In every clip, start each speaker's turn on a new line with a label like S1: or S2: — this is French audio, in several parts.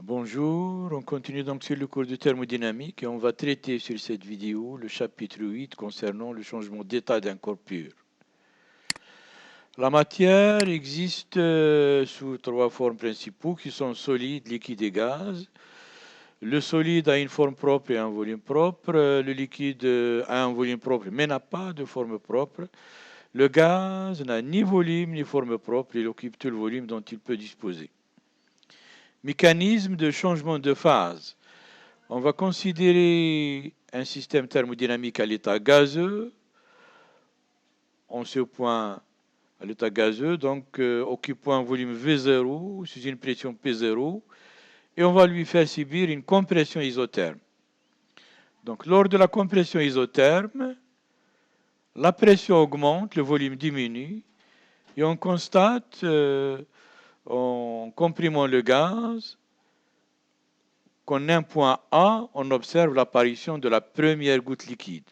S1: Bonjour, on continue donc sur le cours de thermodynamique et on va traiter sur cette vidéo le chapitre 8 concernant le changement d'état d'un corps pur. La matière existe sous trois formes principaux qui sont solide, liquide et gaz. Le solide a une forme propre et un volume propre. Le liquide a un volume propre mais n'a pas de forme propre. Le gaz n'a ni volume ni forme propre, il occupe tout le volume dont il peut disposer. Mécanisme de changement de phase. On va considérer un système thermodynamique à l'état gazeux. On se point à l'état gazeux, donc occupant un volume V0 sous une pression P0, et on va lui faire subir une compression isotherme. Donc lors de la compression isotherme, la pression augmente, le volume diminue, et on constate, en comprimant le gaz, qu'en un point A, on observe l'apparition de la première goutte liquide.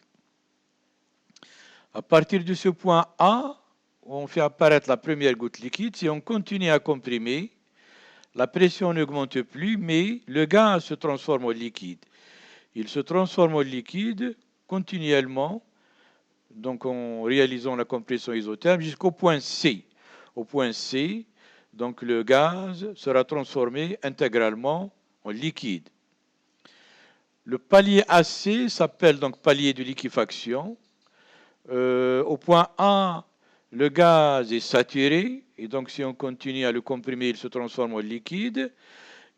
S1: À partir de ce point A, où on fait apparaître la première goutte liquide, si on continue à comprimer, la pression n'augmente plus, mais le gaz se transforme en liquide. Il se transforme en liquide continuellement, donc en réalisant la compression isotherme, jusqu'au point C. Au point C, donc le gaz sera transformé intégralement en liquide. Le palier AC s'appelle donc palier de liquéfaction. Au point A, le gaz est saturé, et donc si on continue à le comprimer, il se transforme en liquide.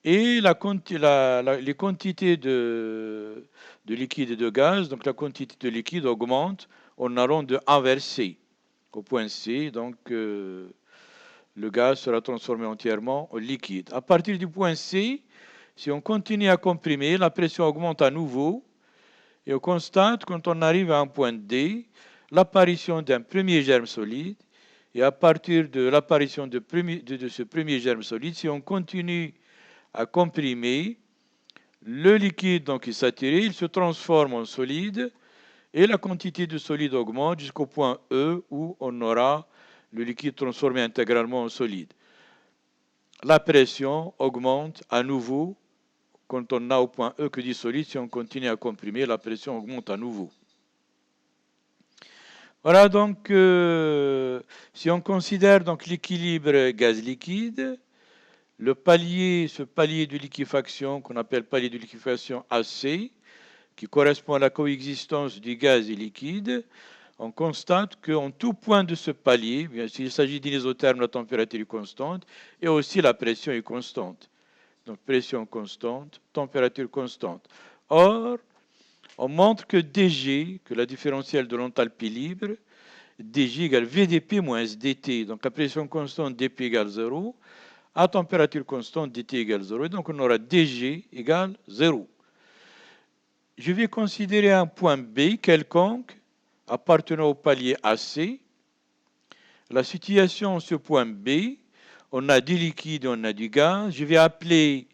S1: Et les quantités de liquide et de gaz, donc la quantité de liquide augmente en allant de A vers C. Au point C, donc le gaz sera transformé entièrement en liquide. À partir du point C, si on continue à comprimer, la pression augmente à nouveau, et on constate, quand on arrive à un point D, l'apparition d'un premier germe solide, et à partir de l'apparition de ce premier germe solide, si on continue à comprimer, le liquide donc est saturé, il se transforme en solide, et la quantité de solide augmente jusqu'au point E où on aura le liquide transformé intégralement en solide. La pression augmente à nouveau quand on a au point E que du solide. Si on continue à comprimer, la pression augmente à nouveau. Voilà donc, si on considère donc l'équilibre gaz-liquide, ce palier de liquéfaction qu'on appelle palier de liquéfaction AC, qui correspond à la coexistence du gaz et liquide, on constate qu'en tout point de ce palier, bien sûr, il s'agit d'une isotherme, la température est constante, et aussi la pression est constante. Donc pression constante, température constante. Or, on montre que dG, que la différentielle de l'enthalpie libre, dG égale VdP moins dt. Donc à pression constante, dP égale 0. À température constante, dt égale 0. Et donc on aura dG égale 0. Je vais considérer un point B quelconque appartenant au palier AC. La situation, ce point B, on a du liquide, on a du gaz. Je vais appeler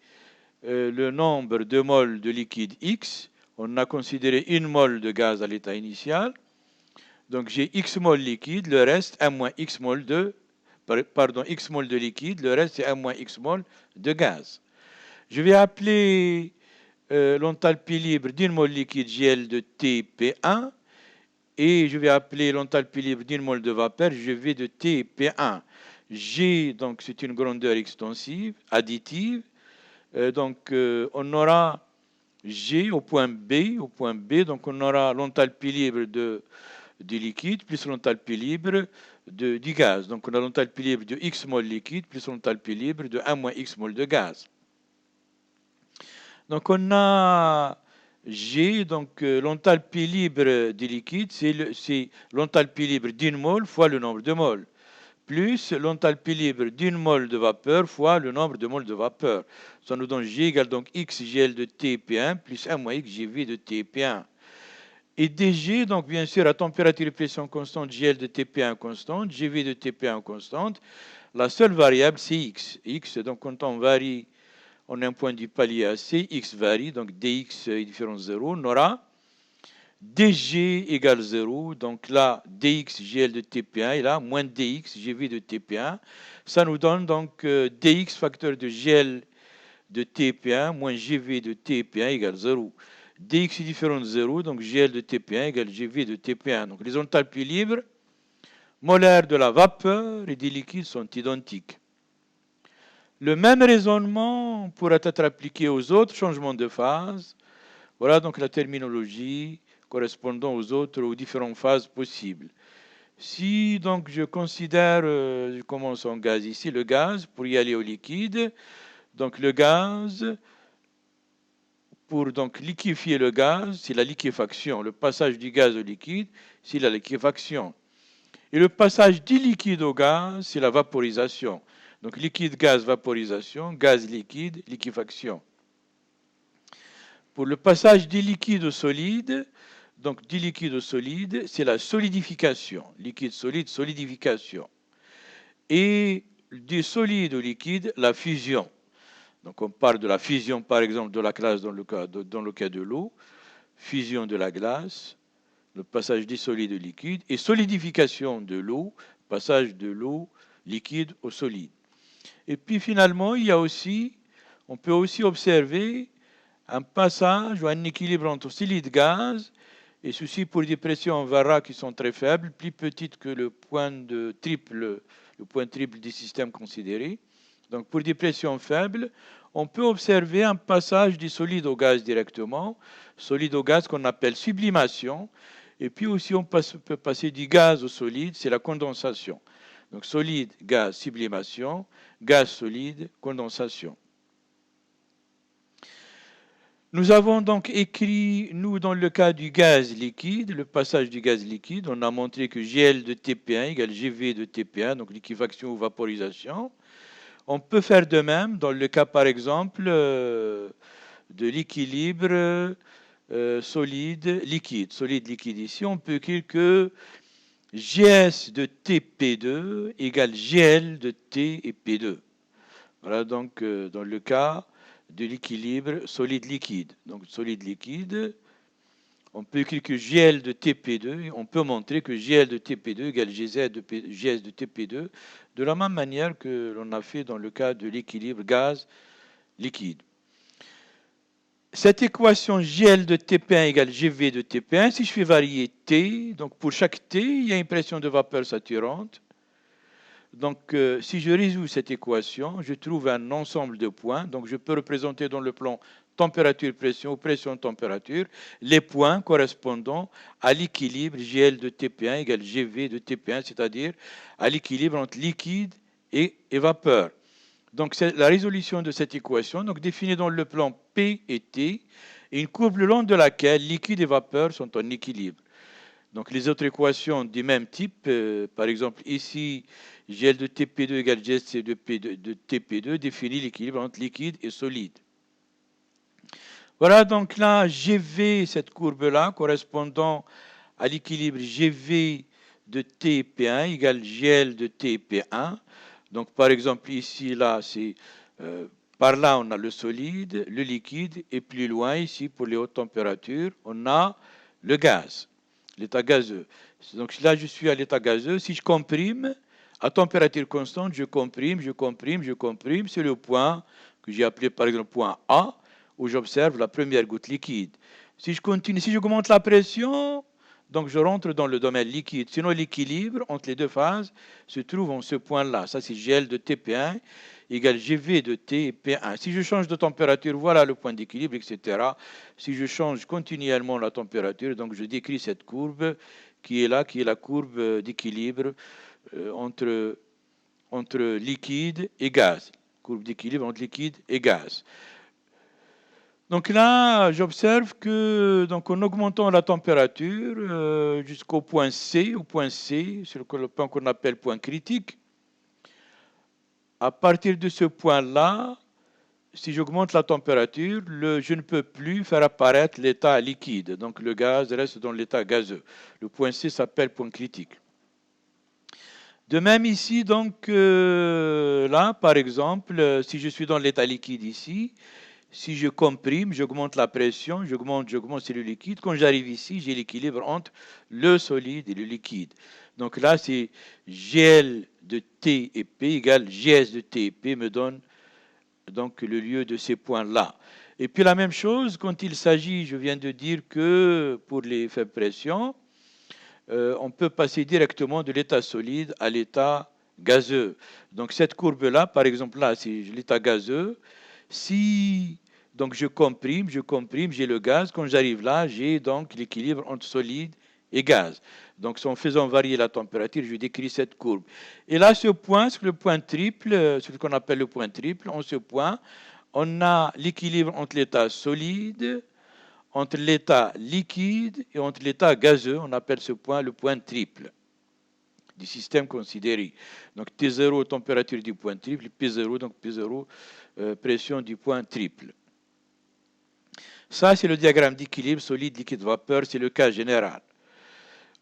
S1: le nombre de moles de liquide X. On a considéré une mole de gaz à l'état initial. Donc j'ai X mol liquide, le reste 1 moins X mol de X mol de liquide, le reste c'est 1 moins X mol de gaz. Je vais appeler l'enthalpie libre d'une mole liquide GL de TP1 et je vais appeler l'enthalpie libre d'une mole de vapeur GV de TP1. G, donc c'est une grandeur extensive, additive. Donc on aura G au point B, donc on aura l'enthalpie libre du liquide plus l'enthalpie libre du gaz. Donc on a l'enthalpie libre de X mol liquide plus l'enthalpie libre de 1 moins X mol de gaz. Donc on a G, donc l'enthalpie libre du liquide, c'est l'enthalpie libre d'une mole fois le nombre de moles, plus l'enthalpie libre d'une mole de vapeur fois le nombre de moles de vapeur. Ça nous donne G égale donc X GL de TP1 plus 1 moins X GV de TP1. Et dG, donc bien sûr, à température et pression constante, GL de TP1 constante, GV de TP1 constante. La seule variable, c'est X. X, donc quand on varie, on a un point du palier AC, X varie, donc dx est différent de 0. On aura dG égale 0, donc là, dx GL de TP1, et là, moins dx GV de TP1. Ça nous donne donc dx facteur de GL de TP1 moins GV de TP1 égale 0. dx est différent de 0, donc GL de TP1 égale GV de TP1. Donc les enthalpies libres molaires de la vapeur et des liquides sont identiques. Le même raisonnement pourra être appliqué aux autres changements de phase. Voilà donc la terminologie correspondant aux différentes phases possibles. Si donc je considère, je commence en gaz ici, le gaz, pour y aller au liquide, donc le gaz, pour donc liquéfier le gaz, c'est la liquéfaction. Le passage du gaz au liquide, c'est la liquéfaction. Et le passage du liquide au gaz, c'est la vaporisation. Donc liquide, gaz, vaporisation, gaz, liquide, liquéfaction. Pour le passage du liquide au solide, donc du liquide au solide, c'est la solidification. Liquide, solide, solidification. Et du solide au liquide, la fusion. Donc on parle de la fusion, par exemple, de la glace dans le cas de l'eau, fusion de la glace, le passage du solide au liquide, et solidification de l'eau, passage de l'eau liquide au solide. Et puis finalement, on peut aussi observer un passage ou un équilibre entre solide-gaz, et ceci pour des pressions en Vara qui sont très faibles, plus petites que le point triple du système considéré. Donc pour des pressions faibles, on peut observer un passage du solide au gaz directement, solide au gaz qu'on appelle sublimation, et puis aussi on peut passer du gaz au solide, c'est la condensation. Donc solide, gaz, sublimation, gaz solide, condensation. Nous avons donc écrit, nous, dans le cas du gaz liquide, le passage du gaz liquide, on a montré que GL de TP1 égale GV de TP1, donc liquéfaction ou vaporisation. On peut faire de même dans le cas, par exemple, de l'équilibre solide-liquide. Solide-liquide ici, on peut écrire que GS de TP2 égale GL de T et P2. Voilà donc dans le cas de l'équilibre solide-liquide. Donc solide-liquide, on peut écrire que GL de TP2, et on peut montrer que GL de TP2 égale GS de TP2, de la même manière que l'on a fait dans le cas de l'équilibre gaz-liquide. Cette équation GL de TP1 égale GV de TP1, si je fais varier T, donc pour chaque T, il y a une pression de vapeur saturante. Donc, si je résous cette équation, je trouve un ensemble de points. Donc, je peux représenter dans le plan température-pression ou pression-température les points correspondant à l'équilibre GL de TP1 égale GV de TP1, c'est-à-dire à l'équilibre entre liquide et vapeur. Donc, c'est la résolution de cette équation, donc définie dans le plan P et T, et une courbe le long de laquelle liquide et vapeur sont en équilibre. Donc, les autres équations du même type, par exemple, ici, GL de TP2 égale GSC de TP2 définit l'équilibre entre liquide et solide. Voilà donc là, GV, cette courbe-là, correspondant à l'équilibre GV de TP1 égale GL de TP1. Donc par exemple ici, là, c'est par là on a le solide, le liquide, et plus loin ici, pour les hautes températures, on a le gaz, l'état gazeux. Donc là, je suis à l'état gazeux. Si je comprime, à température constante, je comprime. C'est le point que j'ai appelé par exemple point A, où j'observe la première goutte liquide. Si je continue, si j'augmente la pression, donc je rentre dans le domaine liquide. Sinon, l'équilibre entre les deux phases se trouve en ce point-là. Ça, c'est GL de TP1 égale GV de TP1. Si je change de température, voilà le point d'équilibre, etc. Si je change continuellement la température, donc je décris cette courbe qui est là, qui est la courbe d'équilibre entre liquide et gaz. Courbe d'équilibre entre liquide et gaz. Donc là, j'observe que, donc en augmentant la température jusqu'au point C, c'est le point qu'on appelle point critique, à partir de ce point-là, si j'augmente la température, je ne peux plus faire apparaître l'état liquide. Donc le gaz reste dans l'état gazeux. Le point C s'appelle point critique. De même ici, donc là, par exemple, si je suis dans l'état liquide ici, si je comprime, j'augmente la pression, j'augmente, c'est le liquide. Quand j'arrive ici, j'ai l'équilibre entre le solide et le liquide. Donc là, c'est GL de T et P égale GS de T et P me donne donc le lieu de ces points-là. Et puis la même chose quand il s'agit, je viens de dire que pour les faibles pressions, on peut passer directement de l'état solide à l'état gazeux. Donc cette courbe-là, par exemple là, c'est l'état gazeux. Si donc je comprime, j'ai le gaz. Quand j'arrive là, j'ai donc l'équilibre entre solide et gaz. Donc en faisant varier la température, je décris cette courbe. Et là, ce point, c'est le point triple, ce qu'on appelle le point triple. En ce point, on a l'équilibre entre l'état solide, entre l'état liquide et entre l'état gazeux. On appelle ce point le point triple du système considéré. Donc T0, température du point triple, P0, donc P0, pression du point triple. Ça, c'est le diagramme d'équilibre solide, liquide, vapeur, c'est le cas général.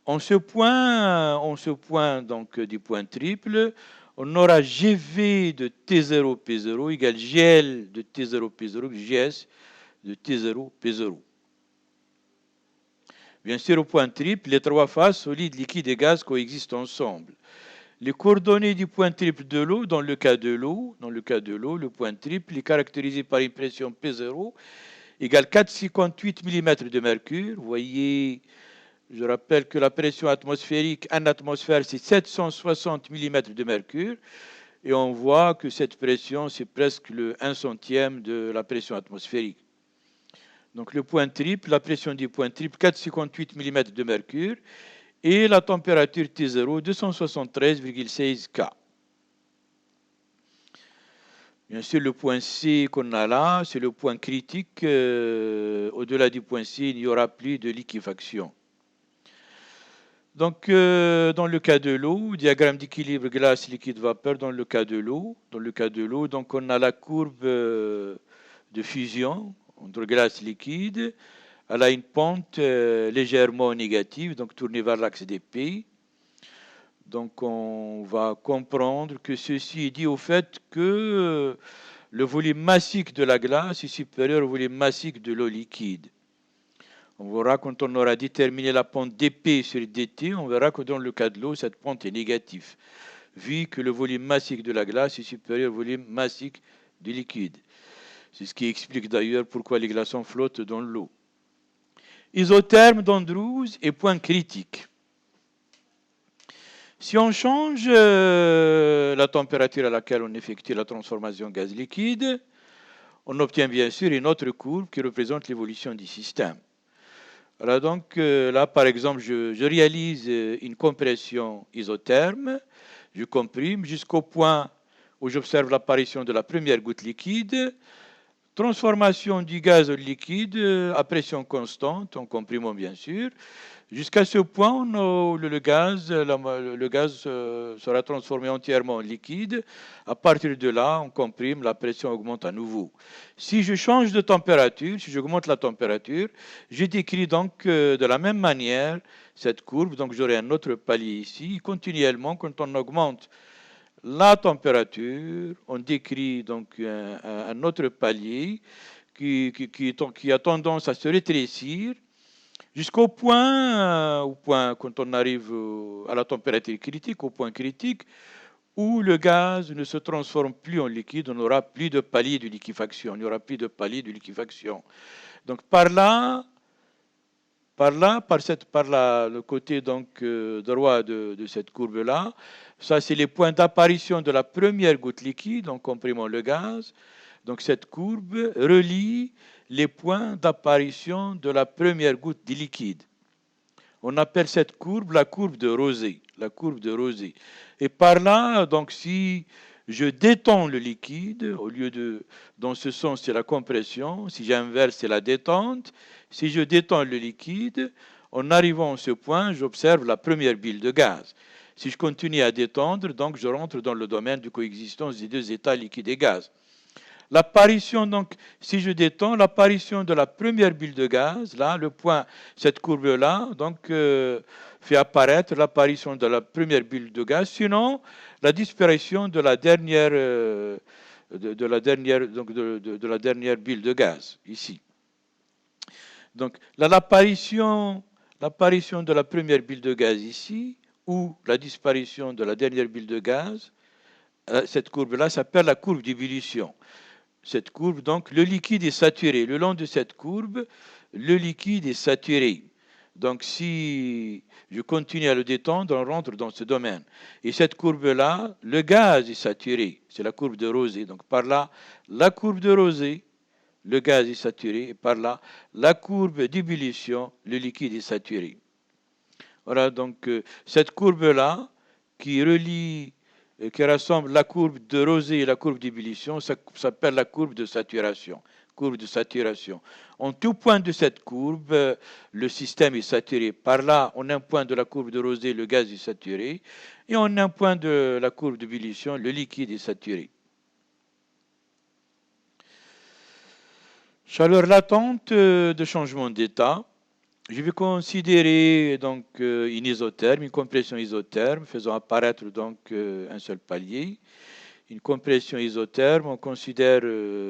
S1: En ce point donc, du point triple, on aura GV de T0, P0 égale GL de T0, P0, GS de T0, P0. Bien sûr, au point triple, les trois phases, solide, liquide et gaz, coexistent ensemble. Les coordonnées du point triple de l'eau, dans le cas de l'eau, le point triple est caractérisé par une pression P0 égale 458 mm de mercure. Vous voyez, je rappelle que la pression atmosphérique en atmosphère, c'est 760 mm de mercure. Et on voit que cette pression, c'est presque le 1 centième de la pression atmosphérique. Donc le point triple, la pression du point triple, 458 mm de mercure. Et la température T0, 273,16 K. Bien sûr, le point C qu'on a là, c'est le point critique. Au-delà du point C, il n'y aura plus de liquéfaction. Donc, dans le cas de l'eau, diagramme d'équilibre glace, liquide, vapeur, dans le cas de l'eau, donc on a la courbe de fusion entre glace et liquide. Elle a une pente légèrement négative, donc tournée vers l'axe des P. Donc, on va comprendre que ceci est dû au fait que le volume massique de la glace est supérieur au volume massique de l'eau liquide. On verra quand on aura déterminé la pente dP sur dt, on verra que dans le cas de l'eau, cette pente est négative, vu que le volume massique de la glace est supérieur au volume massique du liquide. C'est ce qui explique d'ailleurs pourquoi les glaçons flottent dans l'eau. Isotherme d'Andrews et point critique. Si on change la température à laquelle on effectue la transformation gaz liquide, on obtient bien sûr une autre courbe qui représente l'évolution du système. Alors donc là, par exemple, je réalise une compression isotherme, je comprime jusqu'au point où j'observe l'apparition de la première goutte liquide, transformation du gaz au liquide à pression constante, en comprimant bien sûr, jusqu'à ce point où le gaz sera transformé entièrement en liquide. À partir de là, on comprime, la pression augmente à nouveau. Si je change de température, si j'augmente la température, je décris donc de la même manière cette courbe. Donc j'aurai un autre palier ici. Continuellement, quand on augmente la température, on décrit donc un autre palier qui a tendance à se rétrécir jusqu'au point, quand on arrive à la température critique, au point critique, où le gaz ne se transforme plus en liquide, on n'aura plus de palier de liquéfaction. Il n'y aura plus de palier de liquéfaction. Donc par le côté donc droit de cette courbe-là, ça c'est les points d'apparition de la première goutte liquide en comprimant le gaz. Donc cette courbe relie les points d'apparition de la première goutte de liquide. On appelle cette courbe la courbe de Rosé. La courbe de Rosé. Et par là, donc si je détends le liquide, au lieu de, dans ce sens c'est la compression, si j'inverse c'est la détente, si je détends le liquide, en arrivant à ce point, j'observe la première bile de gaz. Si je continue à détendre, donc je rentre dans le domaine de coexistence des deux états liquide et gaz. L'apparition, donc, si je détends, l'apparition de la première bulle de gaz, là, le point, cette courbe-là, donc, fait apparaître l'apparition de la première bulle de gaz, sinon, la disparition de la dernière, de la dernière bulle de gaz, ici. Donc, là, l'apparition de la première bulle de gaz ici, ou la disparition de la dernière bulle de gaz, cette courbe-là s'appelle la courbe d'ébullition. cette courbe, donc le liquide est saturé. Le long de cette courbe, le liquide est saturé. Donc si je continue à le détendre, on rentre dans ce domaine. Et cette courbe-là, le gaz est saturé. C'est la courbe de Rosé. Donc par là, la courbe de Rosé, le gaz est saturé. Et par là, la courbe d'ébullition, le liquide est saturé. Voilà, donc cette courbe-là, qui relie, qui rassemble la courbe de Rosé et la courbe d'ébullition, ça s'appelle la courbe de saturation. Courbe de saturation. En tout point de cette courbe, le système est saturé. Par là, en un point de la courbe de Rosé, le gaz est saturé. Et en un point de la courbe d'ébullition, le liquide est saturé. Chaleur latente de changement d'état. Je vais considérer donc une isotherme, une compression isotherme, faisant apparaître donc un seul palier. Une compression isotherme, on considère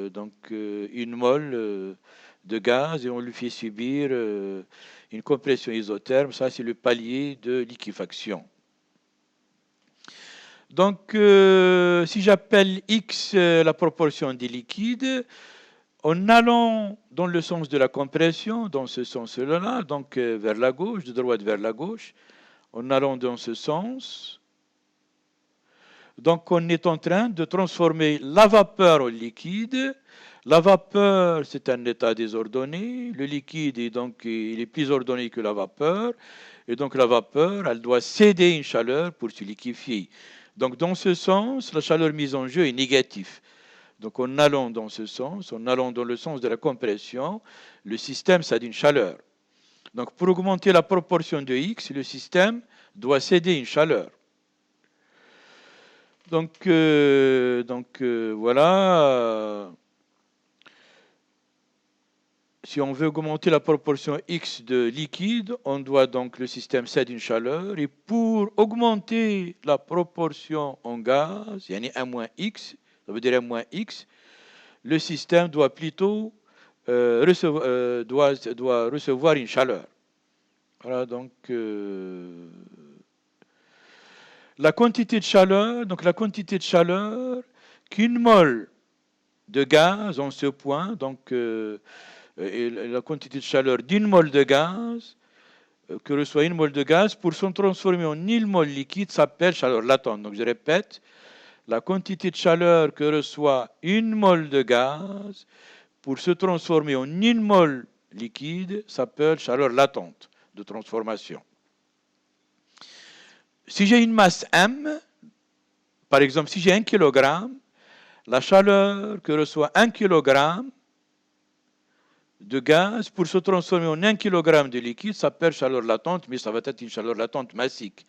S1: donc une mole de gaz et on lui fait subir une compression isotherme. Ça, c'est le palier de liquéfaction. Donc, si j'appelle X la proportion des liquides, en allant dans le sens de la compression, dans ce sens-là, donc vers la gauche, de droite vers la gauche, en allant dans ce sens, donc on est en train de transformer la vapeur en liquide. La vapeur, c'est un état désordonné. Le liquide, il est plus ordonné que la vapeur. Et donc la vapeur, elle doit céder une chaleur pour se liquéfier. Donc dans ce sens, la chaleur mise en jeu est négative. Donc en allant dans ce sens, en allant dans le sens de la compression, le système cède une chaleur. Donc pour augmenter la proportion de X, le système doit céder une chaleur. Donc voilà. Si on veut augmenter la proportion X de liquide, on doit donc le système cède une chaleur. Et pour augmenter la proportion en gaz, il y a un moins X, ça veut dire un moins X, le système doit plutôt recevoir une chaleur. Voilà, donc la quantité de chaleur, qu'une mole de gaz en ce point, donc et la quantité de chaleur d'une mole de gaz que reçoit une mole de gaz pour se transformer en une mole liquide s'appelle chaleur latente. Donc je répète, la quantité de chaleur que reçoit une mole de gaz pour se transformer en une mole liquide s'appelle chaleur latente de transformation. Si j'ai une masse M, par exemple si j'ai 1 kg, la chaleur que reçoit 1 kg de gaz pour se transformer en 1 kg de liquide s'appelle chaleur latente, mais ça va être une chaleur latente massique.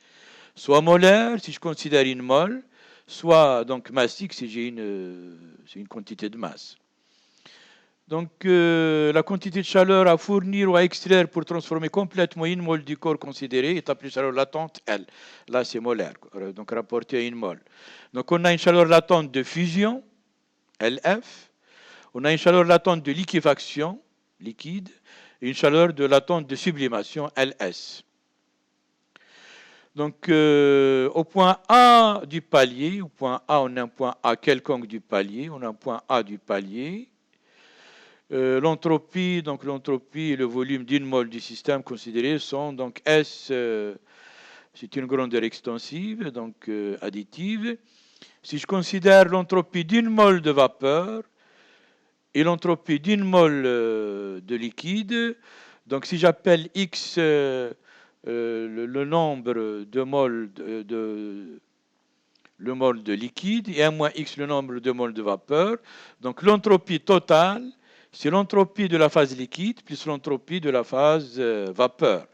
S1: Soit molaire si je considère une mole, soit donc massique si j'ai une quantité de masse. Donc la quantité de chaleur à fournir ou à extraire pour transformer complètement une mole du corps considéré est appelée chaleur latente L. Là c'est molaire, donc rapporté à une mole. Donc on a une chaleur latente de fusion, LF. On a une chaleur latente de liquéfaction, liquide, et une chaleur latente de sublimation, LS. Donc, au point A du palier, au point A, on a un point A quelconque du palier, on a un point A du palier. L'entropie, donc l'entropie et le volume d'une mole du système considéré sont donc S, c'est une grandeur extensive, donc additive. Si je considère l'entropie d'une mole de vapeur et l'entropie d'une mole de liquide, donc si j'appelle X le nombre de moles le mole de liquide et 1 moins X le nombre de moles de vapeur, donc l'entropie totale, c'est l'entropie de la phase liquide plus l'entropie de la phase vapeur.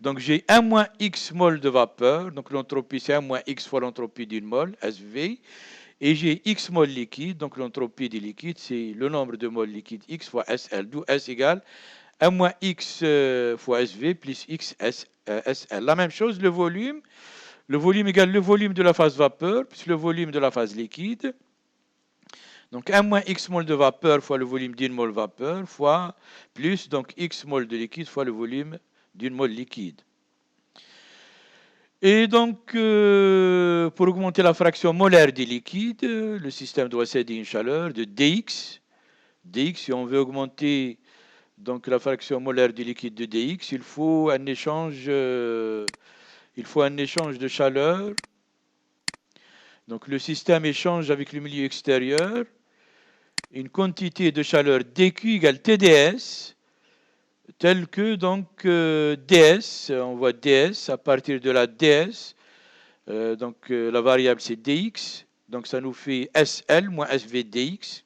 S1: Donc j'ai 1 moins X mol de vapeur, donc l'entropie c'est 1 moins X fois l'entropie d'une mole, SV, et j'ai X mol liquide, donc l'entropie des liquides c'est le nombre de moles liquides X fois SL, d'où S égale 1 moins X fois SV plus X SL. La même chose, le volume égale le volume de la phase vapeur plus le volume de la phase liquide. Donc 1 moins X mol de vapeur fois le volume d'une mol vapeur fois plus donc X mol de liquide fois le volume d'une mol liquide. Et donc, pour augmenter la fraction molaire des liquides, le système doit céder une chaleur de dx. dx. Si on veut augmenter donc la fraction molaire du liquide de dx, il faut un échange de chaleur. Donc le système échange avec le milieu extérieur une quantité de chaleur dq égale TdS, telle que donc ds, on voit ds à partir de la ds, la variable c'est dx, donc ça nous fait SL moins SV dx.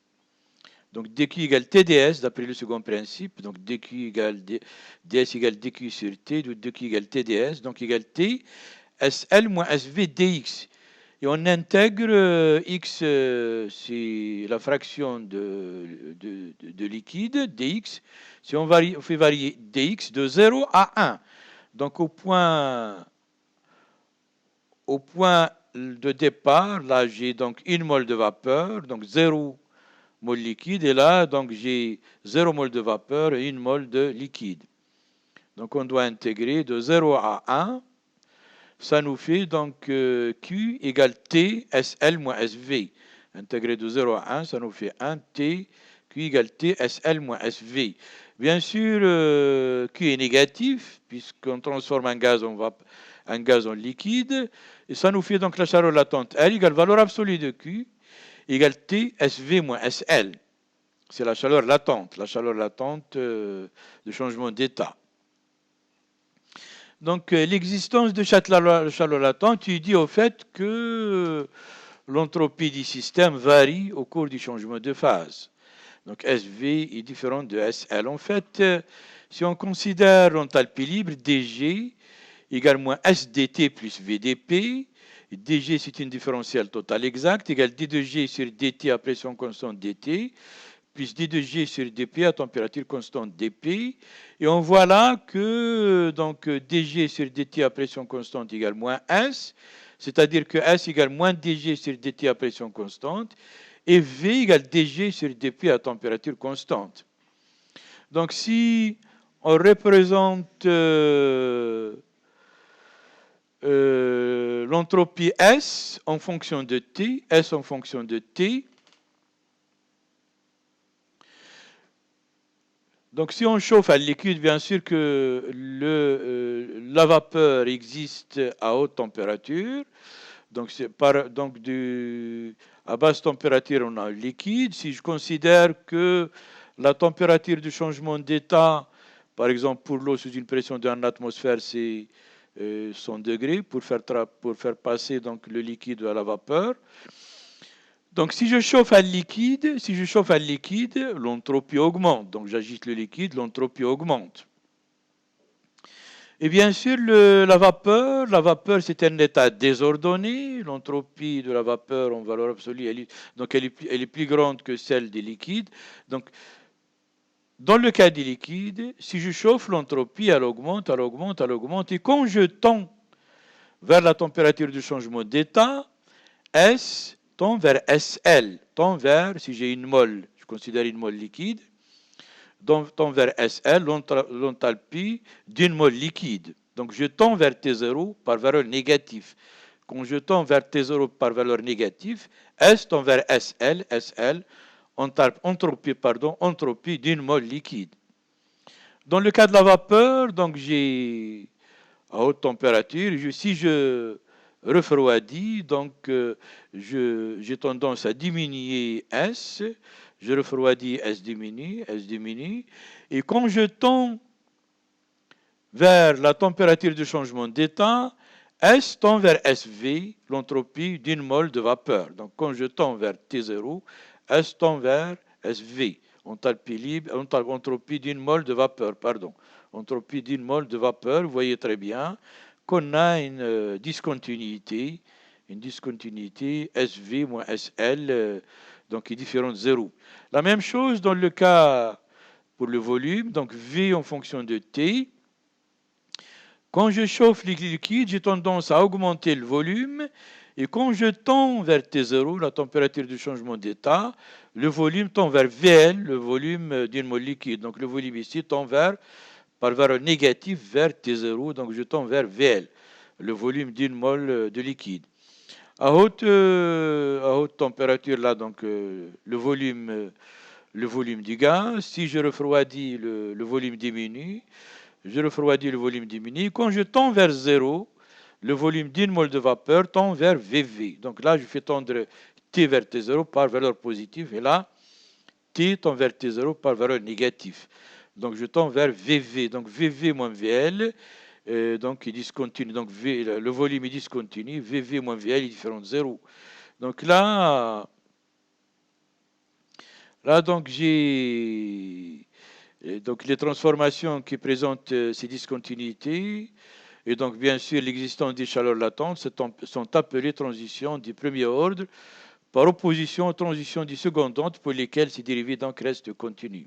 S1: Donc dq égale TdS d'après le second principe, donc dq égale ds égale dq sur t, donc dq égale TdS, donc égale T, SL moins SV dx. Et on intègre x, c'est la fraction de liquide, dx. Si on fait varier dx de 0 à 1. Donc au point de départ, là j'ai donc 1 mol de vapeur, donc 0 mol liquide. Et là, donc j'ai 0 mol de vapeur et 1 mol de liquide. Donc on doit intégrer de 0 à 1. Ça nous fait donc Q égale T, SL moins SV. Intégré de 0 à 1, ça nous fait 1 T, Q égale T, SL moins SV. Bien sûr, Q est négatif, puisqu'on transforme un gaz en liquide. Et ça nous fait donc la chaleur latente L égale valeur absolue de Q égale T, SV moins SL. C'est la chaleur latente de changement d'état. Donc l'existence de chaleur latente dit au fait que l'entropie du système varie au cours du changement de phase. Donc SV est différent de SL. En fait, si on considère l'enthalpie libre, dG égale moins SDT plus VDP, dG c'est une différentielle totale exacte, égale d de G sur dt à pression constante dt, plus d de G sur dP à température constante dP. Et on voit là que donc dG sur dt à pression constante égale moins S, c'est-à-dire que S égale moins dG sur dt à pression constante, et V égale dG sur dP à température constante. Donc si on représente l'entropie S en fonction de T, S en fonction de T, donc si on chauffe un liquide, bien sûr que la vapeur existe à haute température. Donc, à basse température, on a un liquide. Si je considère que la température de changement d'état, par exemple pour l'eau sous une pression de 1 atmosphère, c'est 100 degrés pour faire passer donc, le liquide à la vapeur. Donc, si je chauffe un liquide, l'entropie augmente. Donc, j'agite le liquide, l'entropie augmente. Et bien sûr, la vapeur, c'est un état désordonné. L'entropie de la vapeur en valeur absolue, elle est plus grande que celle des liquides. Donc, dans le cas des liquides, si je chauffe, l'entropie, elle augmente. Et quand je tends vers la température de changement d'état, S tend vers SL, si j'ai une mole, je considère une mole liquide, tend vers SL, l'enthalpie d'une mole liquide. Donc je tends vers T0 par valeur négative. Quand je tends vers T0 par valeur négative, S tend vers SL, entropie d'une mole liquide. Dans le cas de la vapeur, donc j'ai à haute température, si je refroidis, donc j'ai tendance à diminuer S, je refroidis, S diminue, et quand je tends vers la température de changement d'état, S tend vers SV, l'entropie d'une mole de vapeur. Donc quand je tends vers T0, S tend vers SV, enthalpie libre, entropie d'une mole de vapeur, entropie d'une mole de vapeur. Vous voyez très bien qu'on a une discontinuité SV moins SL, donc est différent de 0. La même chose dans le cas pour le volume, donc V en fonction de T. Quand je chauffe le liquide, j'ai tendance à augmenter le volume. Et quand je tends vers T0, la température de changement d'état, le volume tend vers VL, le volume d'une mole liquide. Donc le volume ici tend par valeur négative vers T0, donc je tends vers VL, le volume d'une mole de liquide. À haute température, là, donc le volume le volume du gaz. Si je refroidis, le volume diminue. Je refroidis, le volume diminue. Quand je tends vers 0, le volume d'une mole de vapeur tend vers VV. Donc là, je fais tendre T vers T0 par valeur positive. Et là, T tend vers T0 par valeur négative. Donc je tends vers VV. Donc VV moins VL. Donc il discontinue. Donc le volume est discontinu. VV moins VL est différent de 0. Donc là donc j'ai donc les transformations qui présentent ces discontinuités. Et donc, bien sûr, l'existence des chaleurs latentes sont appelées transitions du premier ordre par opposition aux transitions du second ordre pour lesquelles ces dérivés donc restent continus.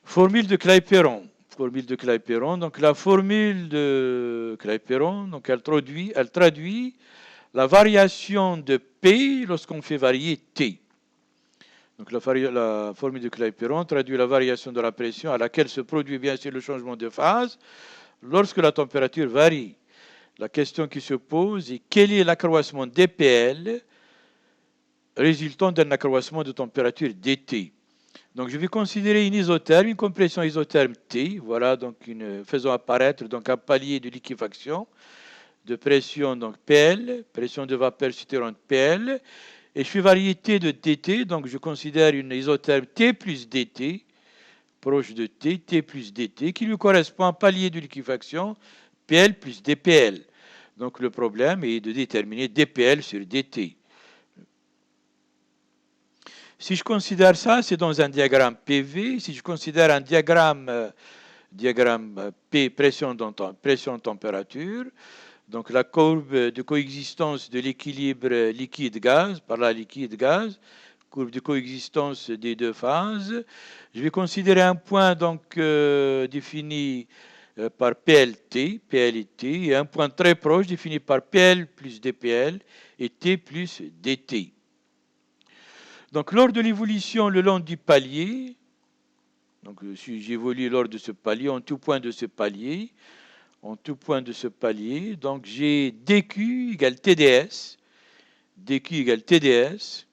S1: Formule de Clapeyron. Formule de Clapeyron. Donc, la formule de Clapeyron, donc elle traduit la variation de P lorsqu'on fait varier T. Donc, la formule de Clapeyron traduit la variation de la pression à laquelle se produit bien sûr le changement de phase lorsque la température varie. La question qui se pose est quel est l'accroissement dPL résultant d'un accroissement de température dt. Donc je vais considérer une isotherme, une compression isotherme T. Voilà, donc faisons apparaître donc un palier de liquéfaction de pression donc PL, pression de vapeur souterraine PL, et je fais varier T de dt, donc je considère une isotherme T plus dt, proche de T, T plus dt, qui lui correspond à un palier de liquéfaction PL plus dPL. Donc le problème est de déterminer dPL sur dt. Si je considère ça, c'est dans un diagramme PV. Si je considère un diagramme P, pression-température, donc la courbe de coexistence de l'équilibre liquide-gaz, par là liquide-gaz, courbe de coexistence des deux phases. Je vais considérer un point donc défini par PLT, PL et T, et un point très proche défini par PL plus dPL et T plus dt. Donc lors de l'évolution le long du palier, donc si j'évolue lors de ce palier, en tout point de ce palier, donc j'ai dQ égale TdS, dQ égale TdS,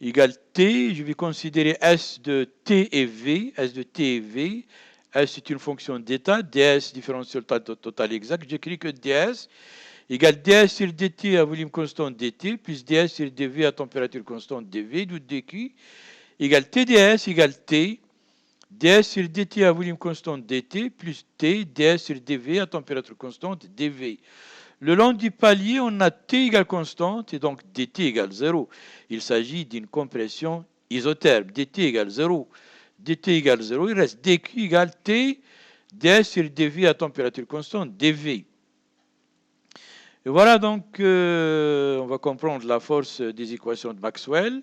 S1: égale T, je vais considérer S de T et V, S de T et V. S est une fonction d'état, ds différentiel total exact. J'écris que ds égale ds sur dt à volume constant dt plus ds sur dv à température constante dv, d'où dq égale tds égale t, ds sur dt à volume constant dt plus t, ds sur dv à température constante dv. Le long du palier, on a T égale constante et donc dt égale 0. Il s'agit d'une compression isotherme. dt égale 0. dt égale 0. Il reste dq égale T, ds sur dv à température constante dv. Et voilà donc, on va comprendre la force des équations de Maxwell.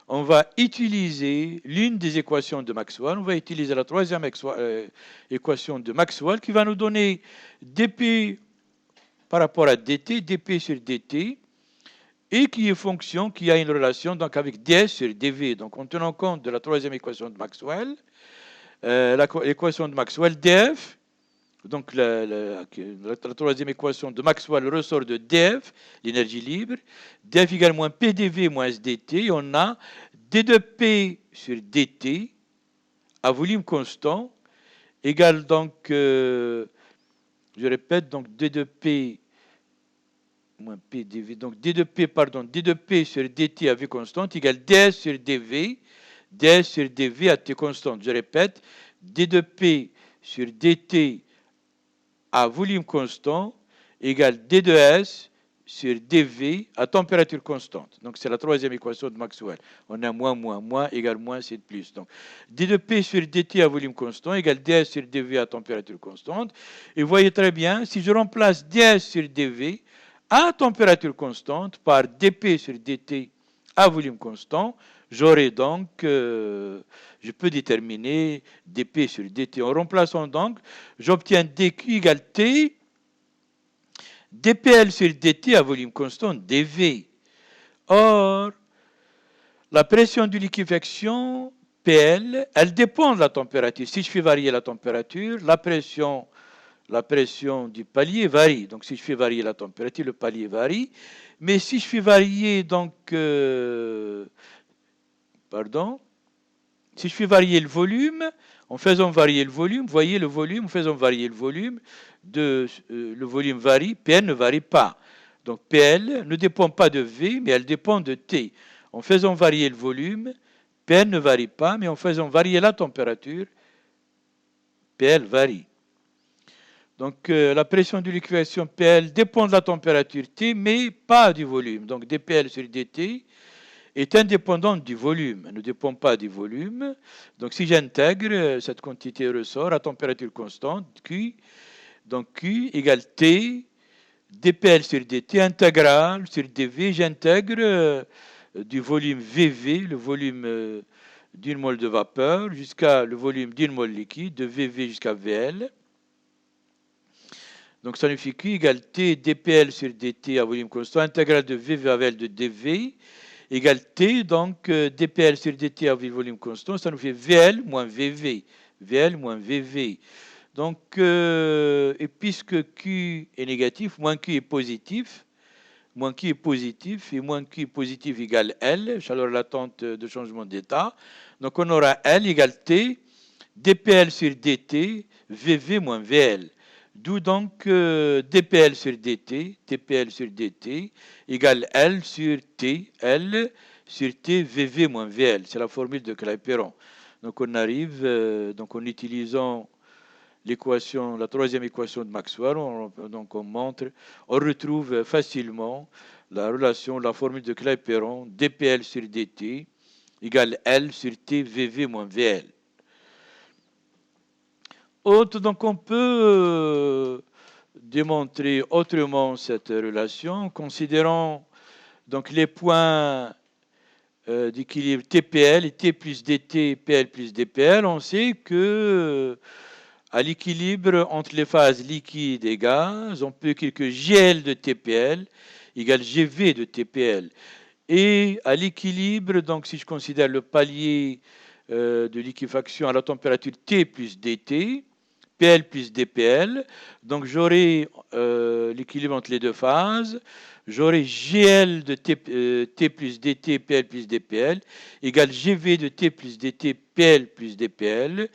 S1: On va utiliser l'une des équations de Maxwell. On va utiliser la troisième équation de Maxwell qui va nous donner dp par rapport à dt, dp sur dt, et qui est fonction qui a une relation donc avec ds sur dv. Donc en tenant compte de la troisième équation de Maxwell, l'équation de Maxwell, df, donc la troisième équation de Maxwell ressort de df, l'énergie libre, df égale moins pdv moins sdt, et on a d de p sur dt à volume constant égale donc, je répète, donc d de p moins P dV, donc d de P sur dt à V constante égale ds sur dV, ds sur dV à T constante. Je répète, d de P sur dt à volume constant égale d de S sur dV à température constante. Donc c'est la troisième équation de Maxwell. On a moins égale moins, c'est plus. Donc d de P sur dt à volume constant égale ds sur dV à température constante. Et vous voyez très bien, si je remplace ds sur dV à température constante par dp sur dt à volume constant, j'aurai donc, je peux déterminer dp sur dt. En remplaçant donc, j'obtiens dq égale t, dpl sur dt à volume constant dv. Or, la pression de liquéfaction, PL, elle dépend de la température. Si je fais varier la température, la pression du palier varie. Donc, si je fais varier la température, le palier varie. Mais si je fais varier, donc, Si je fais varier le volume, en faisant varier le volume, voyez le volume, en faisant varier le volume, le volume varie, PL ne varie pas. Donc PL ne dépend pas de V, mais elle dépend de T. En faisant varier le volume, PL ne varie pas, mais en faisant varier la température, PL varie. Donc la pression de l'équation PL dépend de la température T, mais pas du volume. Donc dPL sur dt est indépendante du volume, elle ne dépend pas du volume. Donc si j'intègre, cette quantité ressort à température constante, Q, donc Q égale T, dPL sur dt intégrale sur dV, j'intègre du volume VV, le volume d'une mole de vapeur, jusqu'à le volume d'une mole liquide, de VV jusqu'à VL. Donc ça nous fait Q égale T dPL sur dt à volume constant, intégrale de VV à VL de dV, égale T, donc dPL sur dt à volume constant, ça nous fait VL moins VV. VL moins VV. Donc, et puisque Q est négatif, moins Q est positif, et moins Q est positif égale L, chaleur latente de changement d'état. Donc on aura L égale T, dPL sur dt, VV moins VL. D'où donc dPL sur dt, dPL sur dt, égale L sur T, L sur T, VV moins VL. C'est la formule de Clapeyron. Donc on arrive, donc en utilisant l'équation, la troisième équation de Maxwell, donc on retrouve facilement la relation, la formule de Clapeyron, dPL sur dt, égale L sur T, VV moins VL. Donc on peut démontrer autrement cette relation en considérant donc les points d'équilibre TPL et T plus DT, PL plus DPL. On sait que à l'équilibre entre les phases liquides et gaz, on peut écrire que GL de TPL égale GV de TPL. Et à l'équilibre, donc si je considère le palier de liquéfaction à la température T plus DT, PL plus DPL, donc j'aurai l'équilibre entre les deux phases, j'aurai GL de T plus DT, PL plus DPL, égale GV de T plus DT, PL plus DPL.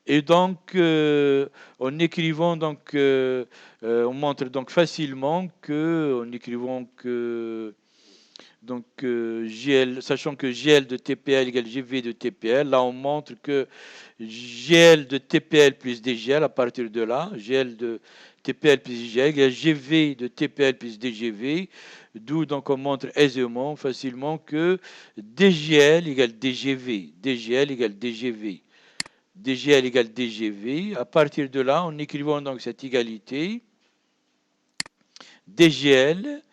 S1: Et donc, en écrivant, donc, on montre donc facilement que, en écrivant que, donc, GL, sachant que GL de TPL égale GV de TPL, là on montre que GL de TPL plus DGL, à partir de là, GL de TPL plus DGL égale GV de TPL plus DGV, d'où donc on montre aisément, facilement que DGL égale DGV, DGL égale DGV. DGL égale DGV. À partir de là, en écrivant donc cette égalité, DGL,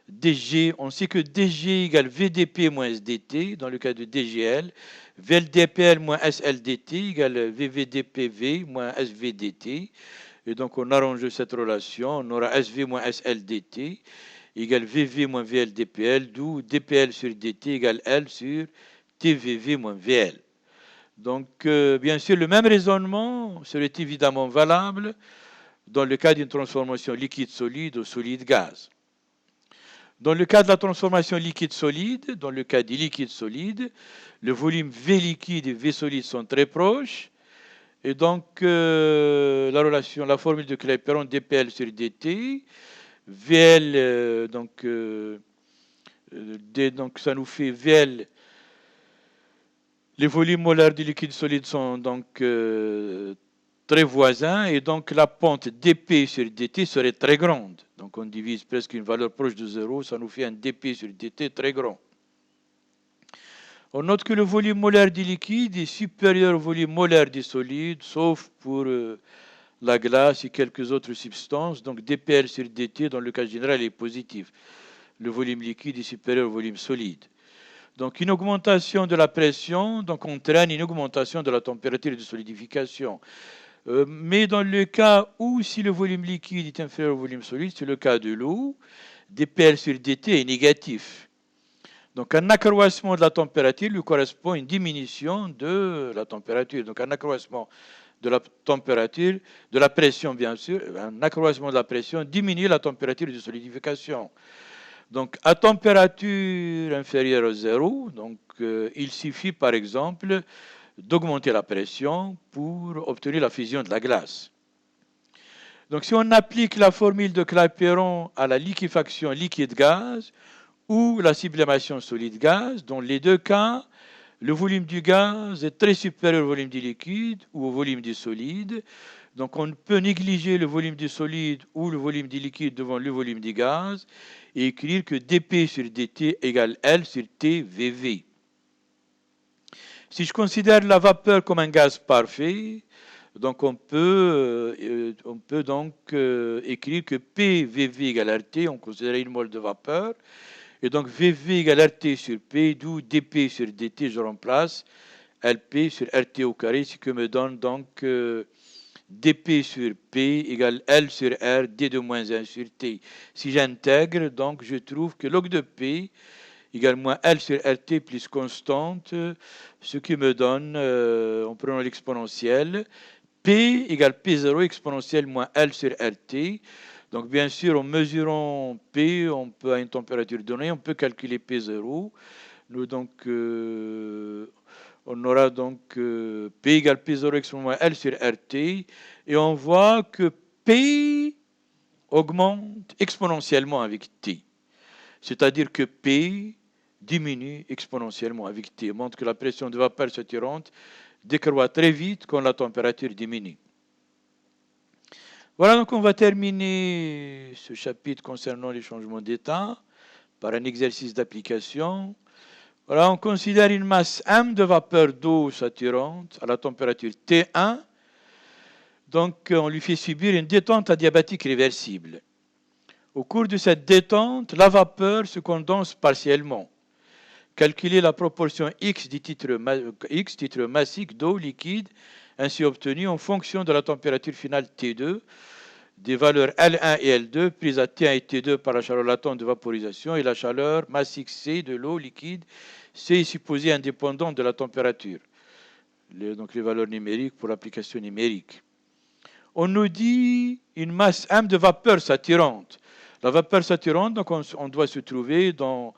S1: DG, on sait que DG égale VDP moins SDT, dans le cas de DGL, VLDPL moins SLDT égale VVDPV moins SVDT. Et donc on arrange cette relation, on aura SV moins SLDT égale VV moins VLDPL, d'où DPL sur DT égale L sur TVV moins VL. Donc, bien sûr, le même raisonnement serait évidemment valable dans le cas d'une transformation liquide-solide ou solide-gaz. Dans le cas de la transformation liquide-solide, dans le cas des liquides solides, le volume V liquide et V solide sont très proches. Et donc, la relation, la formule de Clapeyron, dPL sur dt, VL, donc ça nous fait VL. Les volumes molaires du liquide solide sont donc très voisins et donc la pente dP sur dt serait très grande. Donc on divise presque une valeur proche de 0, ça nous fait un dP sur dt très grand. On note que le volume molaire du liquide est supérieur au volume molaire du solide, sauf pour la glace et quelques autres substances. Donc dPL sur dt, dans le cas général, est positif. Le volume liquide est supérieur au volume solide. Donc une augmentation de la pression donc entraîne une augmentation de la température de solidification. Mais dans le cas où si le volume liquide est inférieur au volume solide, c'est le cas de l'eau, dPL sur dt est négatif. Donc un accroissement de la température lui correspond à une diminution de la température. Donc un accroissement de la température, de la pression bien sûr, un accroissement de la pression diminue la température de solidification. Donc, à température inférieure à 0, donc, il suffit par exemple d'augmenter la pression pour obtenir la fusion de la glace. Donc si on applique la formule de Clapeyron à la liquéfaction liquide-gaz ou la sublimation solide-gaz, dans les deux cas, le volume du gaz est très supérieur au volume du liquide ou au volume du solide. Donc on ne peut négliger le volume du solide ou le volume du liquide devant le volume du gaz et écrire que dP sur dt égale L sur T VV. Si je considère la vapeur comme un gaz parfait, donc on peut donc écrire que PVV égale RT, on considère une mole de vapeur, et donc VV égale RT sur P, d'où dP sur dt, je remplace LP sur RT au carré, ce qui me donne donc dP sur P égale L sur R, D de moins 1 sur T. Si j'intègre, donc je trouve que log de P égale moins L sur RT plus constante, ce qui me donne, en prenant l'exponentielle, P égale P0 exponentielle moins L sur RT. Donc bien sûr, en mesurant P, on peut, à une température donnée, on peut calculer P0. Nous, donc, on aura donc P égale P0 exponentielle moins L sur RT. Et on voit que P augmente exponentiellement avec T. C'est-à-dire que P diminue exponentiellement avec T. Montre que la pression de vapeur saturante décroît très vite quand la température diminue. Voilà, donc on va terminer ce chapitre concernant les changements d'état par un exercice d'application. Voilà, on considère une masse M de vapeur d'eau saturante à la température T1. Donc on lui fait subir une détente adiabatique réversible. Au cours de cette détente, la vapeur se condense partiellement. Calculer la proportion X du titre massique d'eau liquide ainsi obtenue en fonction de la température finale T2, des valeurs L1 et L2 prises à T1 et T2 par la chaleur latente de vaporisation et la chaleur massique C de l'eau liquide, C est supposée indépendante de la température. Donc les valeurs numériques pour l'application numérique. On nous dit une masse M de vapeur saturante. La vapeur saturante, donc on doit se trouver dans...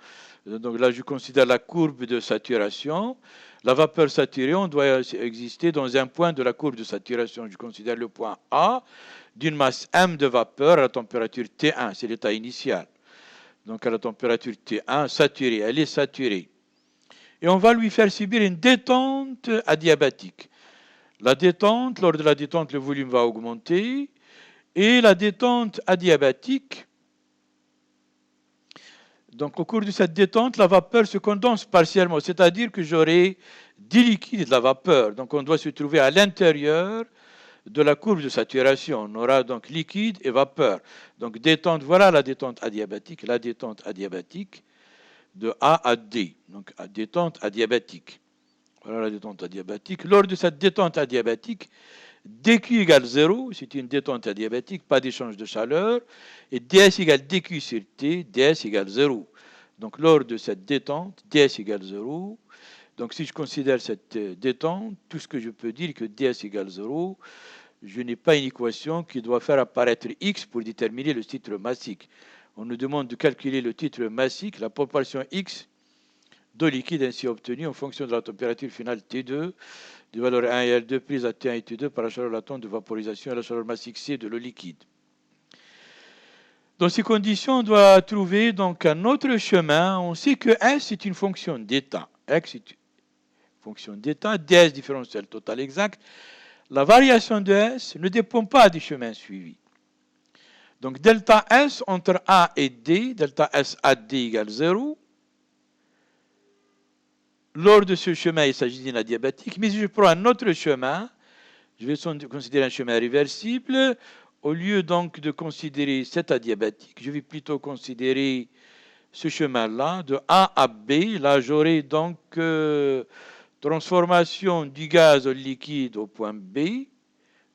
S1: Donc là, je considère la courbe de saturation. La vapeur saturée, on doit exister dans un point de la courbe de saturation. Je considère le point A d'une masse M de vapeur à la température T1. C'est l'état initial. Donc à la température T1, saturée. Elle est saturée. Et on va lui faire subir une détente adiabatique. La détente, lors de la détente, le volume va augmenter. Et la détente adiabatique, donc au cours de cette détente, la vapeur se condense partiellement, c'est-à-dire que j'aurai du liquide et de la vapeur. Donc on doit se trouver à l'intérieur de la courbe de saturation. On aura donc liquide et vapeur. Donc détente, voilà la détente adiabatique de A à D. Donc détente adiabatique. Voilà la détente adiabatique. Lors de cette détente adiabatique, dQ égale 0, c'est une détente adiabatique, pas d'échange de chaleur, et ds égale dQ sur T, ds égale 0. Donc lors de cette détente, ds égale 0. Donc si je considère cette détente, tout ce que je peux dire est que ds égale 0, je n'ai pas une équation qui doit faire apparaître X pour déterminer le titre massique. On nous demande de calculer le titre massique, la proportion X d'eau liquide ainsi obtenue en fonction de la température finale T2, des valeurs 1 et L2 prises à T1 et T2 par la chaleur latente de vaporisation et la chaleur massique C de l'eau liquide. Dans ces conditions, on doit trouver donc un autre chemin. On sait que S est une fonction d'état. X est une fonction d'état, ds différentiel total exact. La variation de S ne dépend pas du chemin suivi. Donc delta S entre A et D, delta S à D égale 0. Lors de ce chemin, il s'agit d'une adiabatique, mais si je prends un autre chemin, je vais considérer un chemin réversible. Au lieu donc de considérer cette adiabatique, je vais plutôt considérer ce chemin-là, de A à B. Là, j'aurai donc transformation du gaz au liquide au point B,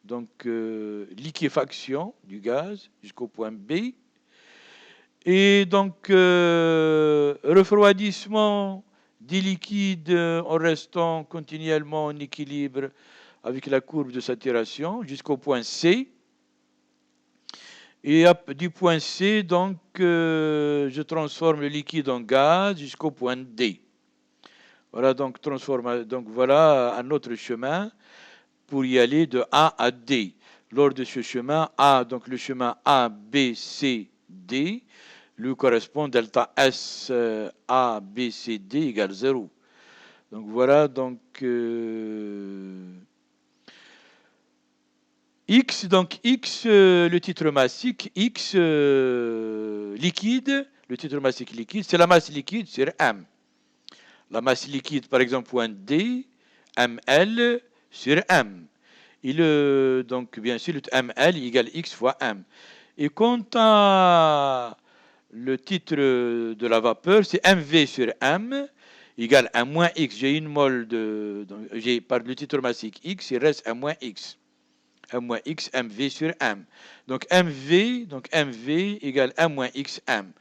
S1: donc liquéfaction du gaz jusqu'au point B. Et donc refroidissement des liquides en restant continuellement en équilibre avec la courbe de saturation jusqu'au point C. Et du point C, donc, je transforme le liquide en gaz jusqu'au point D. Voilà, donc, donc voilà un autre chemin pour y aller de A à D. Lors de ce chemin, A, donc le chemin A, B, C, D, lui correspond delta S A, B, C, D égale 0. Donc voilà, donc X, le titre massique, X liquide, le titre massique liquide, c'est la masse liquide sur M. La masse liquide, par exemple, point D, ml sur M. Donc, bien sûr, le ml égale X fois M. Et quant à le titre de la vapeur, c'est mv sur M égale 1 moins X. J'ai une mole j'ai par le titre massique X, il reste 1 moins X. 1 moins X, mv sur M. Donc mv égale 1 moins X, M.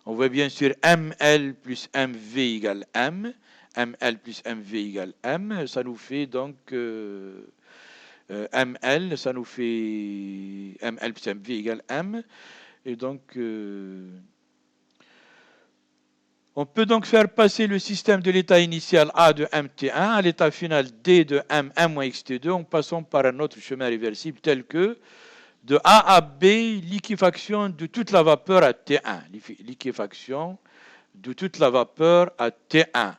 S1: On voit bien sûr ml plus mv égale M. ml plus mv égale M. Ça nous fait donc ml, ça nous fait ml plus mv égale M. Et donc, on peut donc faire passer le système de l'état initial A de Mt1 à l'état final D de M1 moins Xt2 en passant par un autre chemin réversible tel que de A à B, liquéfaction de toute la vapeur à T1. Liquéfaction de toute la vapeur à T1.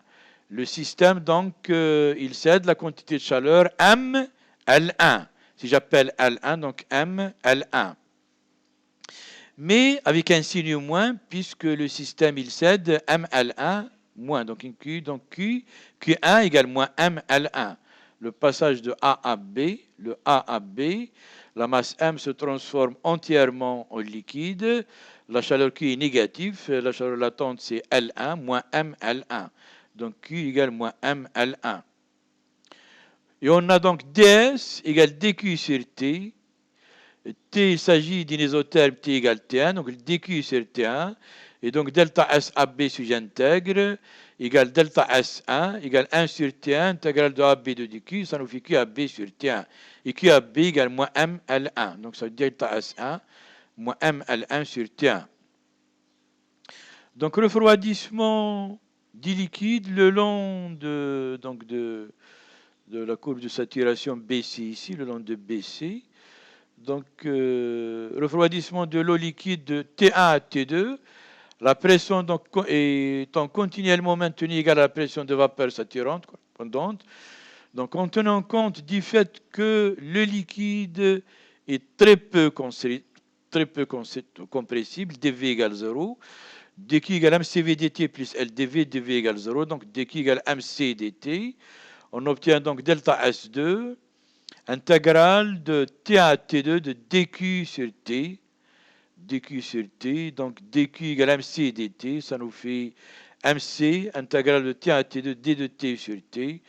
S1: Le système, donc, il cède la quantité de chaleur M, L1. Si j'appelle L1, donc M, L1. Mais avec un signe moins, puisque le système, il cède ML1 moins. Donc, Q1 égale moins ML1. Le passage de A à B, la masse M se transforme entièrement en liquide. La chaleur Q est négative. La chaleur latente, c'est L1 moins ML1. Donc, Q égale moins ML1. Et on a donc ds égale dQ sur T. T, il s'agit d'une isotherme T égale T1, donc le dQ sur T1, et donc delta S AB si j'intègre, égale delta S1, égale 1 sur T1, intégrale de AB de dQ, ça nous fait QAB sur T1. Et QAB égale moins ML1, donc ça veut dire delta S1 moins ML1 sur T1. Donc refroidissement du liquide le long de la courbe de saturation BC ici, le long de BC. Donc, refroidissement de l'eau liquide de T1 à T2. La pression donc, étant continuellement maintenue égale à la pression de vapeur saturante, correspondante. Donc, en tenant compte du fait que le liquide est très peu compressible, dV égale 0, dQ égale mCV dt plus LdV, dV égale 0, donc dQ égale mC dt. On obtient donc delta S2 intégrale de T1 à T2 de dQ sur T, donc dQ égale mC dt, ça nous fait mC, intégrale de T1 à T2 d de T sur T,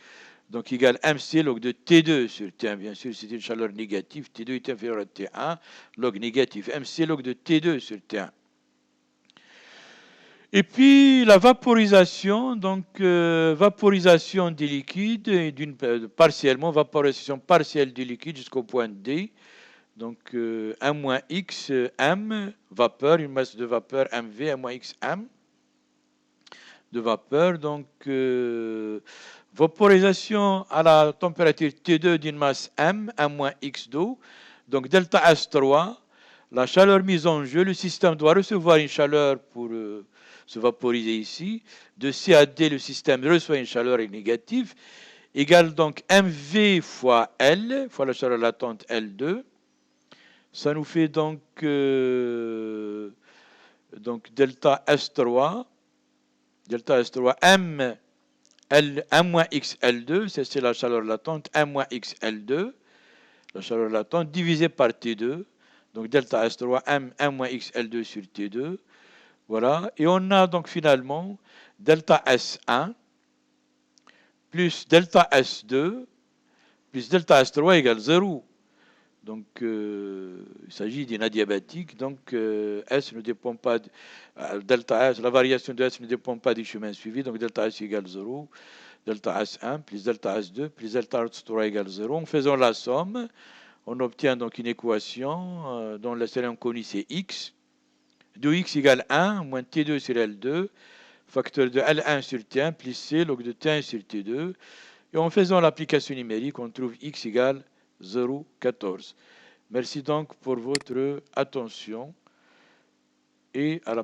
S1: donc égale mC log de T2 sur T1, bien sûr c'est une chaleur négative, T2 est inférieur à T1, log négatif, mC log de T2 sur T1. Et puis la vaporisation, donc vaporisation des liquides, partiellement, vaporisation partielle du liquide jusqu'au point D. Donc 1 moins X M, vapeur, une masse de vapeur MV, 1 moins X M de vapeur. Donc vaporisation à la température T2 d'une masse M, 1 moins X d'eau. Donc delta S3, la chaleur mise en jeu, le système doit recevoir une chaleur pour se vaporiser ici. De C à D, le système reçoit une chaleur négative, égale donc mV fois L, fois la chaleur latente L2. Ça nous fait donc delta S3, M, L, 1 moins X L2, c'est la chaleur latente, 1 moins X L2, la chaleur latente, divisé par T2. Donc delta S3, M, 1 moins X L2 sur T2. Voilà, et on a donc finalement delta S1 plus delta S2 plus delta S3 égale 0. Donc, il s'agit d'une adiabatique. Donc, S ne dépend pas delta S, la variation de S ne dépend pas du chemin suivi. Donc, delta S égale 0. Delta S1 plus delta S2 plus delta S3 égale 0. En faisant la somme, on obtient donc une équation dont la connue c'est X. 2x égale 1 moins T2 sur L2 facteur de L1 sur T1 plus C log de T1 sur T2. Et en faisant l'application numérique, on trouve x égale 0,14. Merci donc pour votre attention et à la